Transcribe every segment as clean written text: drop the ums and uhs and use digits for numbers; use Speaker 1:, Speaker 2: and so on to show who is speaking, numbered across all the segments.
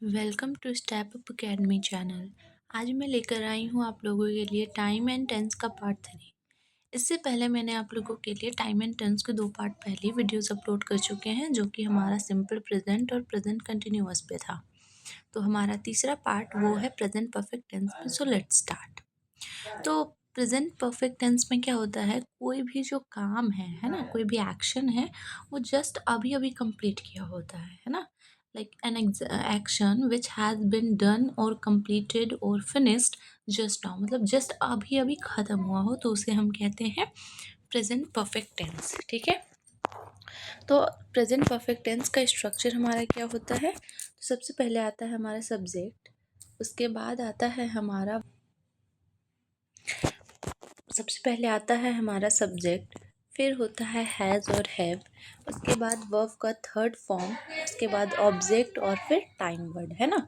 Speaker 1: Welcome to step up academy channel. आज मैं लेकर आई हूँ आप लोगों के लिए टाइम एंड टेंस का पार्ट 3। इससे पहले मैंने आप लोगों के लिए टाइम एंड टेंस के 2 पार्ट पहले वीडियोस अपलोड कर चुके हैं, जो कि हमारा सिंपल प्रेजेंट और प्रेजेंट कंटिन्यूअस पे था। तो हमारा तीसरा पार्ट वो है प्रेजेंट परफेक्ट टेंस में। So let's start. तो प्रेजेंट परफेक्ट टेंस में क्या होता है, कोई भी जो काम है ना, कोई भी एक्शन है, वो जस्ट अभी अभी कंप्लीट किया होता है ना। Like an action which has been done और completed और फिनिश्ड जस्ट नाउ, मतलब जस्ट अभी अभी ख़त्म हुआ हो, तो उसे हम कहते हैं प्रेजेंट परफेक्ट टेंस। ठीक है। तो प्रेजेंट परफेक्ट टेंस का स्ट्रक्चर हमारा क्या होता है, तो सबसे पहले आता है हमारा सब्जेक्ट, उसके बाद आता है हमारा सबसे पहले आता है हमारा सब्जेक्ट, फिर होता है हैज़ और हैव, उसके बाद वर्ब का थर्ड फॉर्म, उसके बाद ऑब्जेक्ट और फिर टाइम वर्ड, है ना।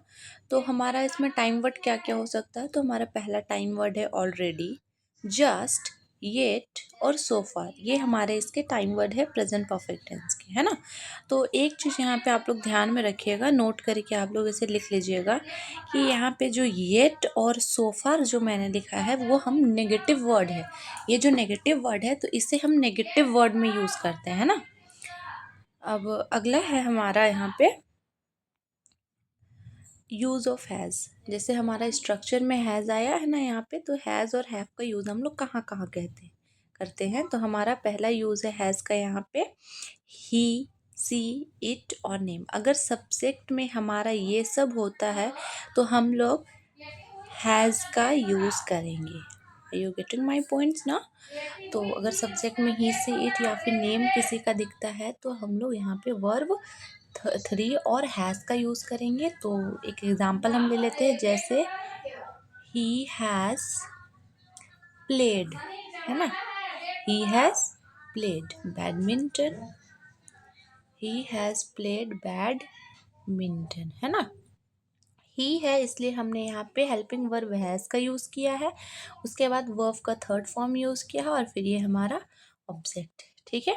Speaker 1: तो हमारा इसमें टाइम वर्ड क्या क्या हो सकता है, तो हमारा पहला टाइम वर्ड है ऑलरेडी, जस्ट, येट और सो फार। ये हमारे इसके टाइम वर्ड है प्रेजेंट परफेक्ट टेंस के, है ना। तो एक चीज़ यहाँ पे आप लोग ध्यान में रखिएगा, नोट करके आप लोग इसे लिख लीजिएगा कि यहाँ पे जो येट और सो फार जो मैंने लिखा है वो हम नेगेटिव वर्ड है। ये जो नेगेटिव वर्ड है तो इसे हम नेगेटिव वर्ड में यूज़ करते हैं ना। अब अगला है हमारा यहाँ पे यूज़ ऑफ हैज़। जैसे हमारा स्ट्रक्चर में हैज़ आया है ना यहाँ पे, तो हैज़ और हैव का यूज़ हम लोग कहाँ कहाँ करते हैं। तो हमारा पहला यूज़ है हैज़ का यहाँ पे, ही, सी, इट और नेम। अगर सब्जेक्ट में हमारा ये सब होता है तो हम लोग हैज़ का यूज़ करेंगे। Are you getting my points ना। तो अगर सब्जेक्ट में ही, सी, इट या फिर नेम किसी का दिखता है तो हम लोग यहाँ पे वर्ब 3 और हैज़ का यूज़ करेंगे। तो एक एग्जांपल हम ले लेते हैं, जैसे ही हैज़ प्लेड, है ना। He has played badminton, he has played badminton, है ना। ही है इसलिए हमने यहाँ पे हेल्पिंग वर्ब हैज़ का यूज़ किया है, उसके बाद वर्ब का थर्ड फॉर्म यूज़ किया है और फिर ये हमारा ऑब्जेक्ट है। ठीक है।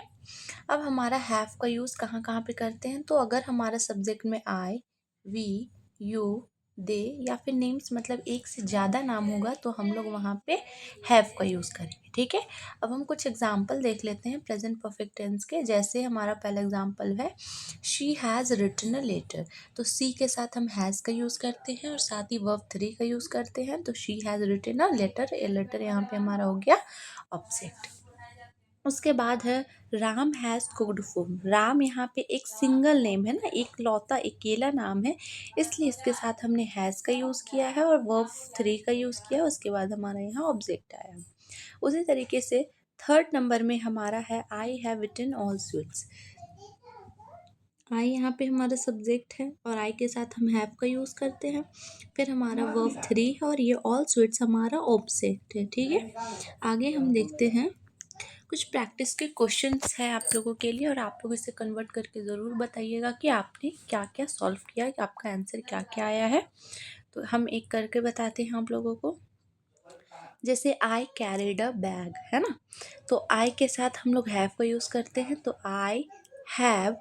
Speaker 1: अब हमारा हैव का यूज़ कहाँ कहाँ पे करते हैं, तो अगर हमारा सब्जेक्ट में आई, वी, यू, दे या फिर नेम्स, मतलब एक से ज़्यादा नाम होगा तो हम लोग वहाँ पे हैव का यूज़ करेंगे। ठीक है। अब हम कुछ एग्जांपल देख लेते हैं प्रेजेंट परफेक्ट टेंस के। जैसे हमारा पहला एग्जांपल है, she has written a letter. तो सी के साथ हम हैज़ का यूज़ करते हैं और साथ ही वर्ब 3 का यूज़ करते हैं। तो she has written a letter, a letter यहाँ पे हमारा हो गया ऑब्जेक्ट। उसके बाद है Ram has cooked food. Ram यहाँ पे एक सिंगल नेम है ना, एक लौता अकेला नाम है, इसलिए इसके साथ हमने हैज़ का यूज़ किया है और वर्ब 3 का यूज़ किया। उसके बाद हमारा यहाँ ऑब्जेक्ट आया। उसी तरीके से थर्ड नंबर में हमारा है I have eaten all sweets. I यहाँ पे हमारा सब्जेक्ट है और आई के साथ हम हैव का यूज़ करते हैं। फिर हमारा वर्ब 3 है और ये ऑल स्वीट्स हमारा ऑब्जेक्ट है। ठीक है। आगे हम देखते हैं कुछ प्रैक्टिस के क्वेश्चंस है आप लोगों के लिए, और आप लोग इसे कन्वर्ट करके ज़रूर बताइएगा कि आपने क्या क्या सॉल्व किया, कि आपका आंसर क्या क्या आया है। तो हम एक करके बताते हैं आप लोगों को। जैसे आई कैरिड अ बैग, है ना। तो आई के साथ हम लोग हैव का यूज़ करते हैं, तो आई हैव,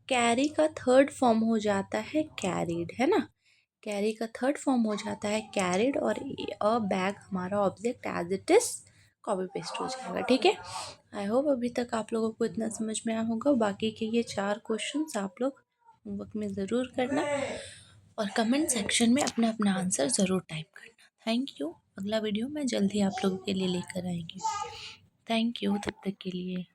Speaker 1: कैरी का थर्ड फॉर्म हो जाता है कैरिड, है ना। कैरी का थर्ड फॉर्म हो जाता है कैरिड और अ बैग हमारा object as it is copy paste हो जाएगा। ठीक है। आई होप अभी तक आप लोगों को इतना समझ में आया होगा। बाकी के ये 4 क्वेश्चंस आप लोग होमवर्क में ज़रूर करना और कमेंट सेक्शन में अपना अपना आंसर ज़रूर टाइप करना। Thank you. अगला वीडियो मैं जल्द ही आप लोगों के लिए लेकर आएंगी। थैंक यू, तब तक के लिए।